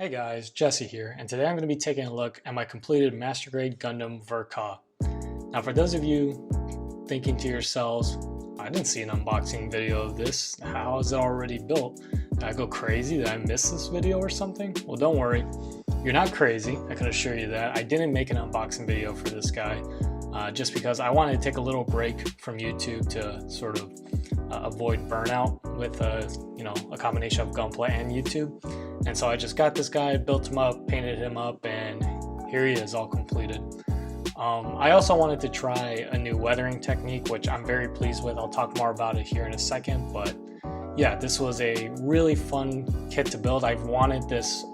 Hey guys, Jesse here, and today I'm going to be taking a look at my completed Master Grade Gundam Verka. Now for those of you thinking to yourselves, I didn't see an unboxing video of this, how is it already built? Did I go crazy? Did I miss this video or something? Well, don't worry, you're not crazy, I can assure you that. I didn't make an unboxing video for this guy, just because I wanted to take a little break from YouTube to sort of avoid burnout with a combination of Gunpla and YouTube. And so I just got this guy, built him up, painted him up, and here he is all completed. I also wanted to try a new weathering technique, which I'm very pleased with. I'll talk more about it here in a second, but yeah, this was a really fun kit to build. I've wanted this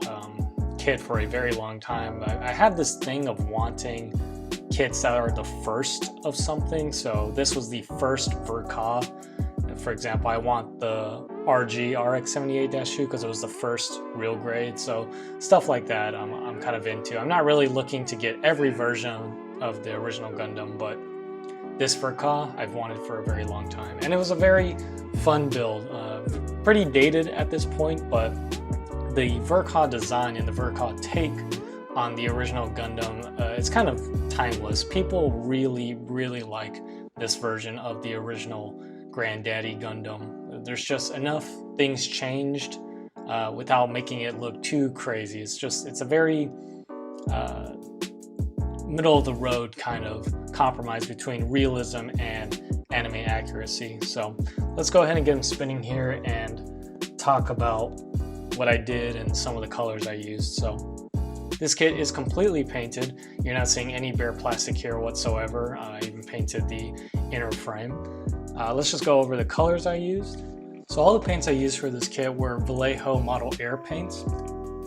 kit for a very long time. I have this thing of wanting kits that are the first of something, so this was the first Verka. For example, I want the RX-78-2 because it was the first real grade, so stuff like that I'm kind of into. I'm not really looking to get every version of the original Gundam, but this Verka I've wanted for a very long time, and it was a very fun build. Pretty dated at this point, but the Verka design and the Verka take on the original Gundam, it's kind of timeless. People really like this version of the original Granddaddy Gundam. There's just enough things changed without making it look too crazy. It's a very middle of the road kind of compromise between realism and anime accuracy. So let's go ahead and get them spinning here and talk about what I did and some of the colors I used. So this kit is completely painted. You're not seeing any bare plastic here whatsoever. I even painted the inner frame. Let's just go over the colors I used. So all the paints I used for this kit were Vallejo Model Air paints.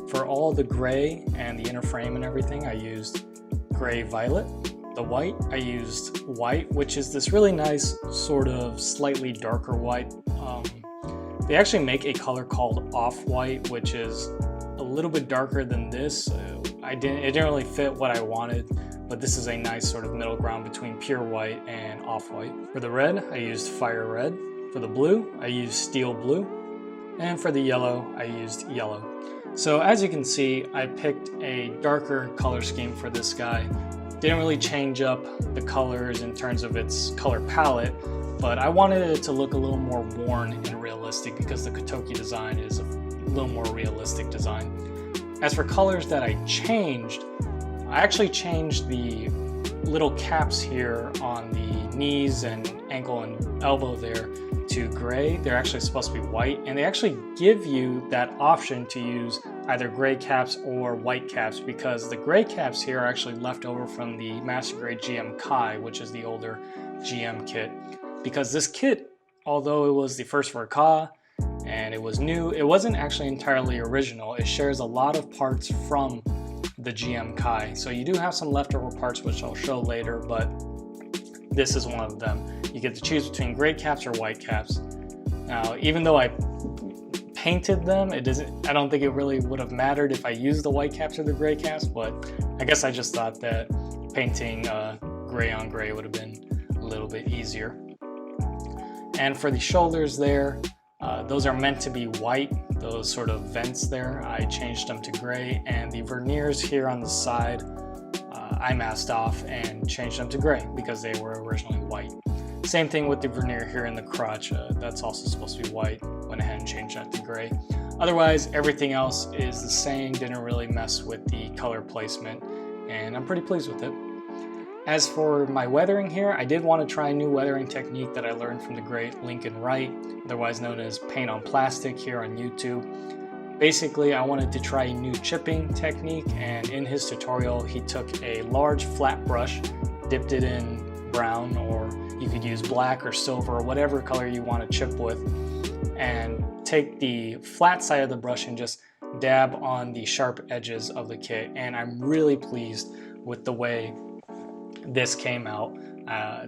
For all the gray and the inner frame and everything, I used gray violet. The white, I used white, which is this really nice sort of slightly darker white. They actually make a color called off-white, which is a little bit darker than this. It didn't really fit what I wanted, but this is a nice sort of middle ground between pure white and off-white. For the red, I used fire red. For the blue, I used steel blue. And for the yellow, I used yellow. So as you can see, I picked a darker color scheme for this guy. Didn't really change up the colors in terms of its color palette, but I wanted it to look a little more worn and realistic because the Kotoki design is a little more realistic design. As for colors that I changed, I actually changed the little caps here on the knees and ankle and elbow there to gray. They're actually supposed to be white, and they actually give you that option to use either gray caps or white caps, because the gray caps here are actually left over from the Master Grade GM Kai, which is the older GM kit. Because this kit, although it was the first Verka and it was new, it wasn't actually entirely original. It shares a lot of parts from the GM Kai. So you do have some leftover parts, which I'll show later, but this is one of them. You get to choose between gray caps or white caps. Now, even though I painted them, I don't think it really would have mattered if I used the white caps or the gray caps, but I guess I just thought that painting gray on gray would have been a little bit easier. And for the shoulders there, those are meant to be white, those sort of vents there. I changed them to gray, and the verniers here on the side, I masked off and changed them to gray because they were originally white. Same thing with the vernier here in the crotch, that's also supposed to be white. Went ahead and changed that to gray. Otherwise, everything else is the same, didn't really mess with the color placement, and I'm pretty pleased with it. As for my weathering here, I did want to try a new weathering technique that I learned from the great Lincoln Wright, otherwise known as paint on plastic here on YouTube. Basically, I wanted to try a new chipping technique, and in his tutorial, he took a large flat brush, dipped it in brown, or you could use black or silver or whatever color you want to chip with, and take the flat side of the brush and just dab on the sharp edges of the kit. And I'm really pleased with the way this came out.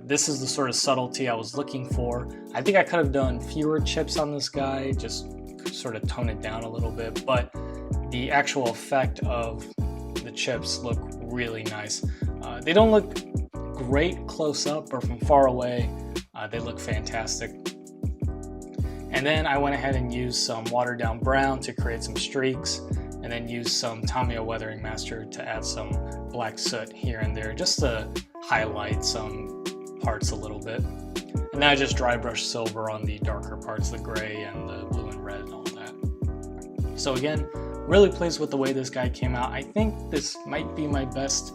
This is the sort of subtlety I was looking for. I think I could have done fewer chips on this guy, just sort of tone it down a little bit, but the actual effect of the chips look really nice. They don't look great close up, but from far away, they look fantastic. And then I went ahead and used some watered down brown to create some streaks. And and then use some Tamiya Weathering Master to add some black soot here and there, just to highlight some parts a little bit. And then I just dry brush silver on the darker parts, the gray and the blue and red and all that. So again, really pleased with the way this guy came out. I think this might be my best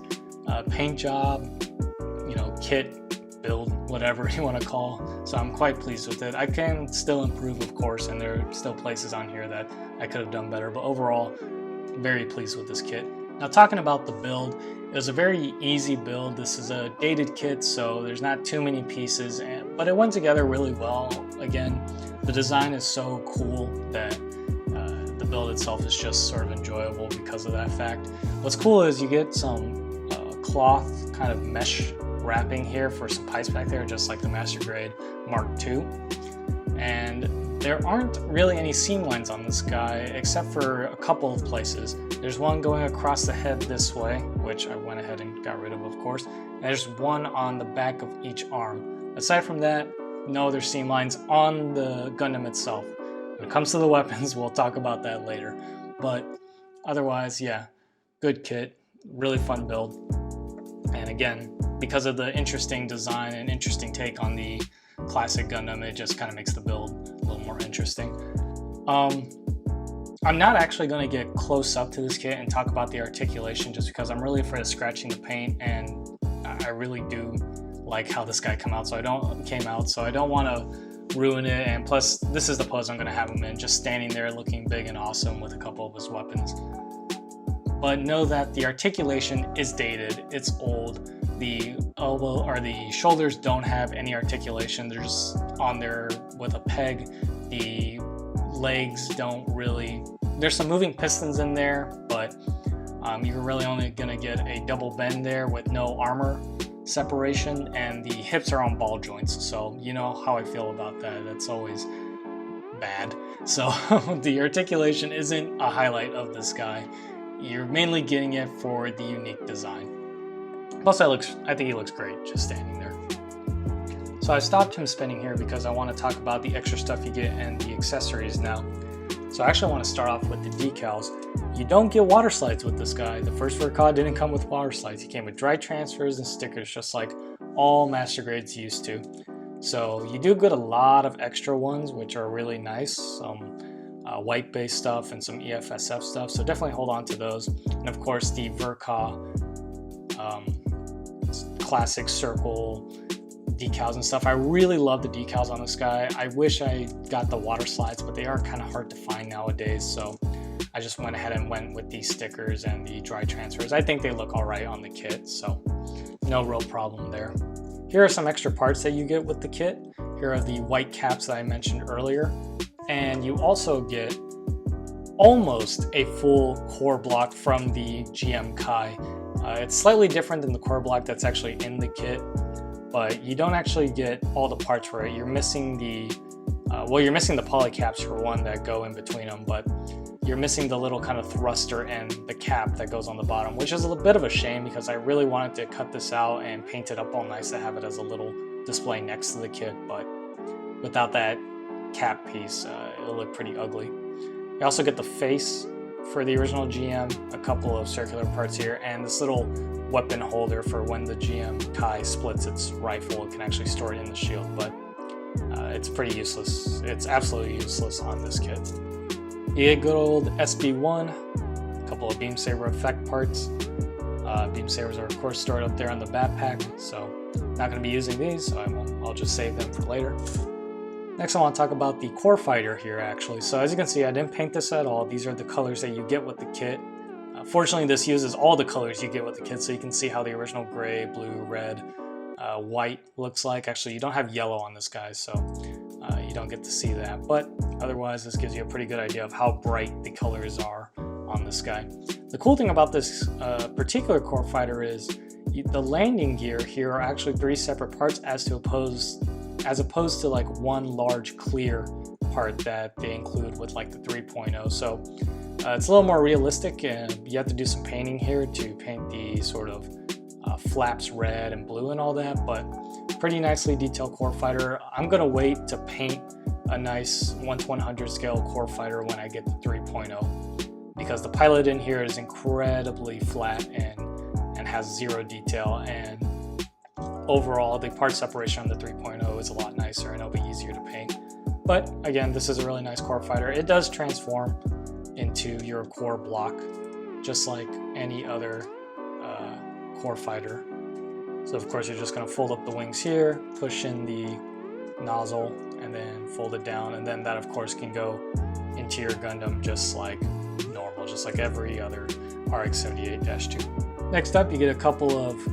paint job, you know, kit, build, whatever you want to call. So I'm quite pleased with it. I can still improve, of course, and there are still places on here that I could have done better, but overall, very pleased with this kit. Now, talking about the build, it was a very easy build. This is a dated kit, so there's not too many pieces, but it went together really well. Again, the design is so cool that the build itself is just sort of enjoyable because of that fact. What's cool is you get some cloth kind of mesh wrapping here for some pipes back there, just like the Master Grade Mark II. And there aren't really any seam lines on this guy except for a couple of places. There's one going across the head this way, which I went ahead and got rid of course. And there's one on the back of each arm. Aside from that, no other seam lines on the Gundam itself. When it comes to the weapons, we'll talk about that later. But otherwise, yeah, good kit, really fun build. And again, because of the interesting design and interesting take on the classic Gundam, it just kind of makes the build a little more interesting. I'm not actually going to get close up to this kit and talk about the articulation just because I'm really afraid of scratching the paint, and I really do like how this guy came out, so I don't want to ruin it. And plus, this is the pose I'm going to have him in, just standing there looking big and awesome with a couple of his weapons. But know that the articulation is dated, it's old. The elbow or the shoulders don't have any articulation, they're just on there with a peg. The legs don't really, there's some moving pistons in there, but you're really only going to get a double bend there with no armor separation, and the hips are on ball joints, so you know how I feel about that. That's always bad. So the articulation isn't a highlight of this guy. You're mainly getting it for the unique design. Plus, I think he looks great just standing there. So I stopped him spinning here because I want to talk about the extra stuff you get and the accessories now. So I actually want to start off with the decals. You don't get water slides with this guy. The first Verka didn't come with water slides. He came with dry transfers and stickers, just like all Master Grades used to. So you do get a lot of extra ones, which are really nice. Some white-based stuff and some EFSF stuff. So definitely hold on to those. And of course, the Verka classic circle decals and stuff. I really love the decals on this guy. I wish I got the water slides, but they are kind of hard to find nowadays, so I just went ahead and went with these stickers and the dry transfers. I think they look all right on the kit, so no real problem there. Here are some extra parts that you get with the kit. Here are the white caps that I mentioned earlier, and you also get almost a full core block from the GM Kai. It's slightly different than the core block that's actually in the kit, but you don't actually get all the parts for it. You're missing the, you're missing the poly caps for one that go in between them, but you're missing the little kind of thruster and the cap that goes on the bottom, which is a bit of a shame because I really wanted to cut this out and paint it up all nice to have it as a little display next to the kit, but without that cap piece, it'll look pretty ugly. You also get the face for the original GM, a couple of circular parts here, and this little weapon holder for when the GM Kai splits its rifle, it can actually store it in the shield, but it's pretty useless. It's absolutely useless on this kit. You get good old SB1, a couple of Beam Saber effect parts. Beam Sabers are of course stored up there on the backpack, so not going to be using these, so I'll just save them for later. Next, I want to talk about the core fighter here, actually. So as you can see, I didn't paint this at all. These are the colors that you get with the kit. Fortunately, this uses all the colors you get with the kit, so you can see how the original gray, blue, red, white looks like. Actually, you don't have yellow on this guy, so you don't get to see that. But otherwise, this gives you a pretty good idea of how bright the colors are on this guy. The cool thing about this particular core fighter is the landing gear here are actually 3 separate parts as opposed to like one large clear part that they include with like the 3.0. So it's a little more realistic, and you have to do some painting here to paint the sort of flaps red and blue and all that, but pretty nicely detailed core fighter. I'm gonna wait to paint a nice 1/100 scale core fighter when I get the 3.0. because the pilot in here is incredibly flat and has zero detail, and overall the part separation on the 3.0 is a lot nicer and it'll be easier to paint. But again, this is a really nice core fighter. It does transform into your core block just like any other core fighter. So of course you're just going to fold up the wings here, push in the nozzle, and then fold it down, and then that of course can go into your Gundam just like normal, just like every other RX-78-2. Next up, you get a couple of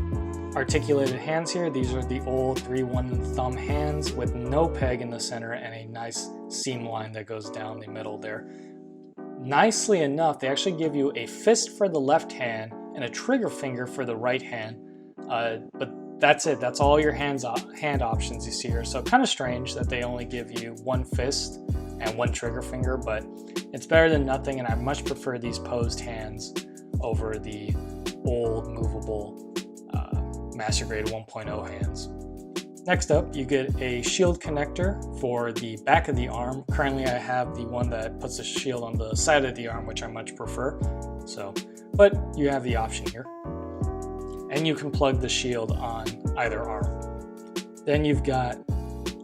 articulated hands here. These are the old 3-1 thumb hands with no peg in the center and a nice seam line that goes down the middle there. Nicely enough, they actually give you a fist for the left hand and a trigger finger for the right hand, but that's it. That's all your hand options you see here. So kind of strange that they only give you one fist and one trigger finger, but it's better than nothing, and I much prefer these posed hands over the old movable Master Grade 1.0 hands. Next up, you get a shield connector for the back of the arm. Currently I have the one that puts the shield on the side of the arm, which I much prefer. But you have the option here. And you can plug the shield on either arm. Then you've got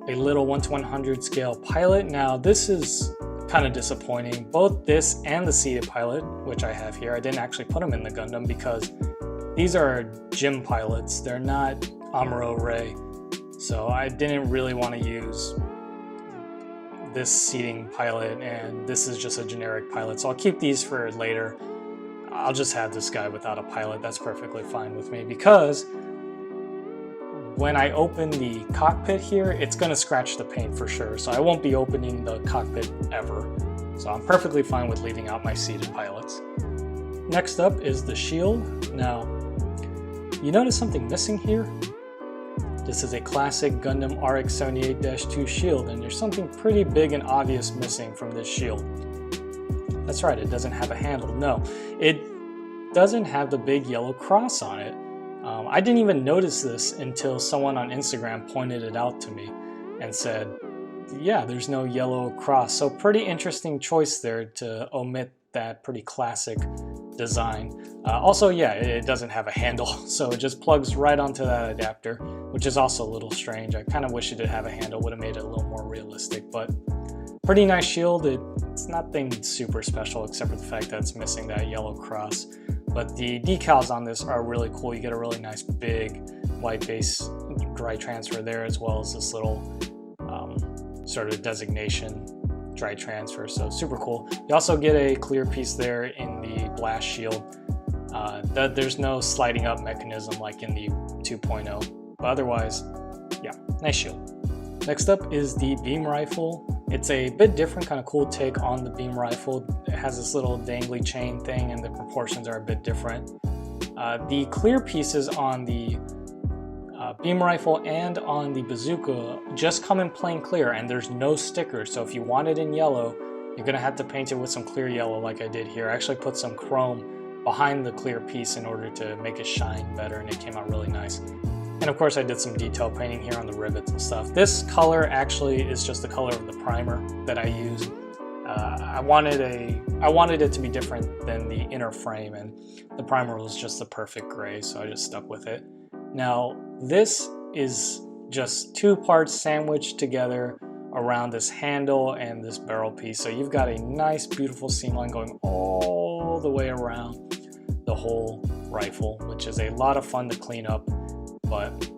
a little 1/100 scale pilot. Now this is kind of disappointing. Both this and the seated pilot, which I have here, I didn't actually put them in the Gundam because these are gym pilots. They're not Amuro Ray. So I didn't really want to use this seating pilot, and this is just a generic pilot. So I'll keep these for later. I'll just have this guy without a pilot. That's perfectly fine with me, because when I open the cockpit here, it's going to scratch the paint for sure. So I won't be opening the cockpit ever. So I'm perfectly fine with leaving out my seated pilots. Next up is the shield. Now, you notice something missing here? This is a classic Gundam RX-78-2 shield, and there's something pretty big and obvious missing from this shield. That's right, it doesn't have a handle. No, it doesn't have the big yellow cross on it. I didn't even notice this until someone on Instagram pointed it out to me and said, yeah, there's no yellow cross. So pretty interesting choice there to omit that pretty classic design. Also, yeah, it doesn't have a handle, so it just plugs right onto that adapter, which is also a little strange. I kind of wish it did have a handle, would have made it a little more realistic, but pretty nice shield. It's nothing super special except for the fact that it's missing that yellow cross. But the decals on this are really cool. You get a really nice big white base dry transfer there, as well as this little sort of designation dry transfer, so super cool. You also get a clear piece there in the blast shield. There's no sliding up mechanism like in the 2.0, but otherwise, yeah, nice shield. Next up is the beam rifle. It's a bit different, kind of cool take on the beam rifle. It has this little dangly chain thing, and the proportions are a bit different. The clear pieces on the beam rifle and on the bazooka just come in plain clear, and there's no stickers. So if you want it in yellow, you're gonna have to paint it with some clear yellow like I did here. I actually put some chrome behind the clear piece in order to make it shine better, and it came out really nice. And of course I did some detail painting here on the rivets and stuff. This color actually is just the color of the primer that I used. I wanted it to be different than the inner frame, and the primer was just the perfect gray, so I just stuck with it. Now this is just two parts sandwiched together around this handle and this barrel piece. So you've got a nice beautiful seam line going all the way around the whole rifle, which is a lot of fun to clean up. But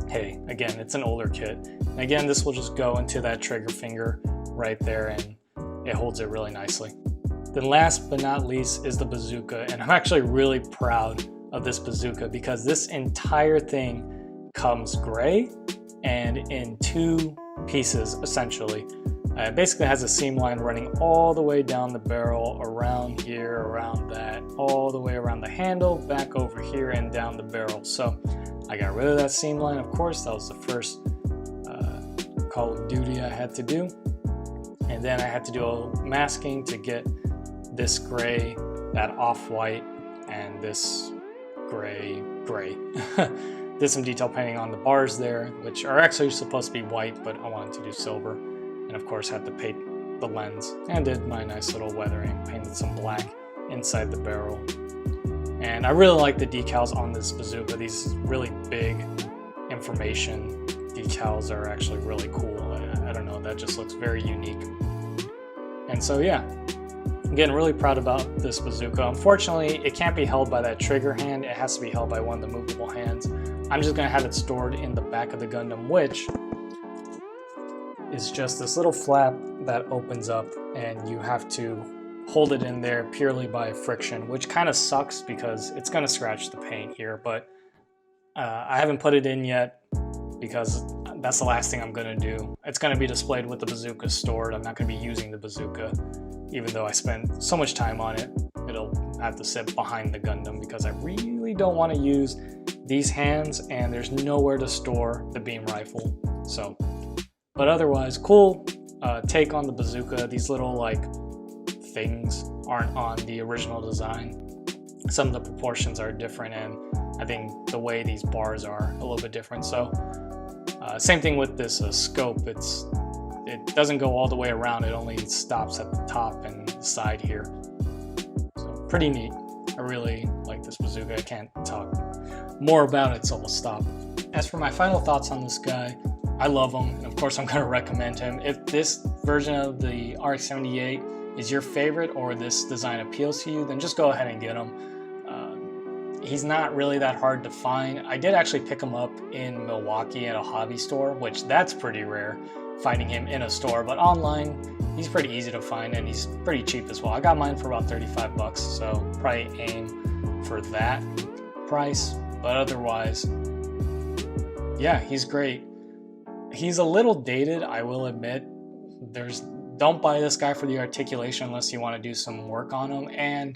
hey, again, it's an older kit. And again, this will just go into that trigger finger right there, and it holds it really nicely. Then last but not least is the bazooka, and I'm actually really proud of this bazooka because this entire thing comes gray and in two pieces essentially. It basically has a seam line running all the way down the barrel, around here, around that, all the way around the handle, back over here, and down the barrel. So I got rid of that seam line, of course. That was the first Call of Duty I had to do. And then I had to do a masking to get this gray, that off-white, and this gray. Did some detail painting on the bars there, which are actually supposed to be white, but I wanted to do silver. And of course had to paint the lens, and did my nice little weathering, painted some black inside the barrel. And I really like the decals on this bazooka. These really big information decals are actually really cool. I don't know, that just looks very unique. And so yeah, I'm getting really proud about this bazooka. Unfortunately, it can't be held by that trigger hand. It has to be held by one of the movable hands. I'm just going to have it stored in the back of the Gundam, which is just this little flap that opens up, and you have to hold it in there purely by friction, which kind of sucks because it's going to scratch the paint here, but I haven't put it in yet because that's the last thing I'm going to do. It's going to be displayed with the bazooka stored. I'm not going to be using the bazooka, even though I spent so much time on it. It'll have to sit behind the Gundam because I really don't want to use these hands, and there's nowhere to store the beam rifle. So, but otherwise, cool take on the bazooka. These little like things aren't on the original design. Some of the proportions are different, and I think the way these bars are a little bit different. So same thing with this scope. It doesn't go all the way around. It only stops at the top and the side here. So pretty neat. I really like this bazooka. I can't talk more about it, so I'll stop. As for my final thoughts on this guy, I love him, and of course I'm going to recommend him. If this version of the RX-78 is your favorite, or this design appeals to you, then just go ahead and get him. He's not really that hard to find. I did actually pick him up in Milwaukee at a hobby store, which that's pretty rare, finding him in a store, but online he's pretty easy to find, and he's pretty cheap as well. I got mine for about 35 bucks, so probably aim for that price. But otherwise, yeah, he's great. He's a little dated, I will admit. Don't buy this guy for the articulation unless you want to do some work on him, and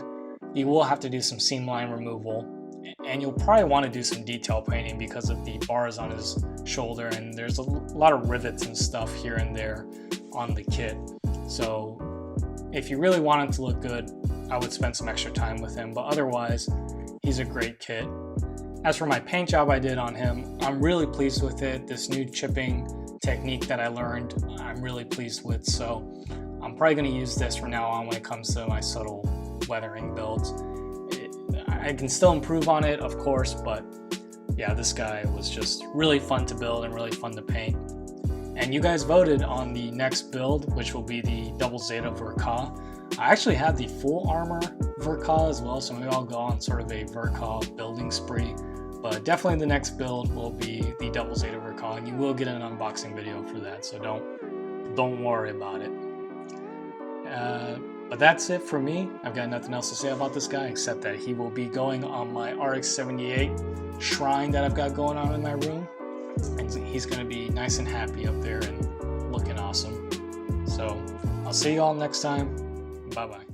you will have to do some seam line removal, and you'll probably want to do some detail painting because of the bars on his shoulder, and there's a lot of rivets and stuff here and there on the kit. So if you really want him to look good, I would spend some extra time with him, but otherwise he's a great kit. As for my paint job I did on him, I'm really pleased with it. This new chipping technique that I learned, I'm really pleased with, so I'm probably going to use this from now on when it comes to my subtle weathering builds. I can still improve on it, of course, but yeah, this guy was just really fun to build and really fun to paint. And you guys voted on the next build, which will be the Double Zeta Verka. I actually have the full armor Verka as well, so maybe I'll go on sort of a Verka building spree. But definitely the next build will be the Double Zeta Verka, and you will get an unboxing video for that, so don't worry about it. But that's it for me. I've got nothing else to say about this guy except that he will be going on my RX-78 shrine that I've got going on in my room, and he's going to be nice and happy up there and looking awesome. So I'll see you all next time. Bye bye.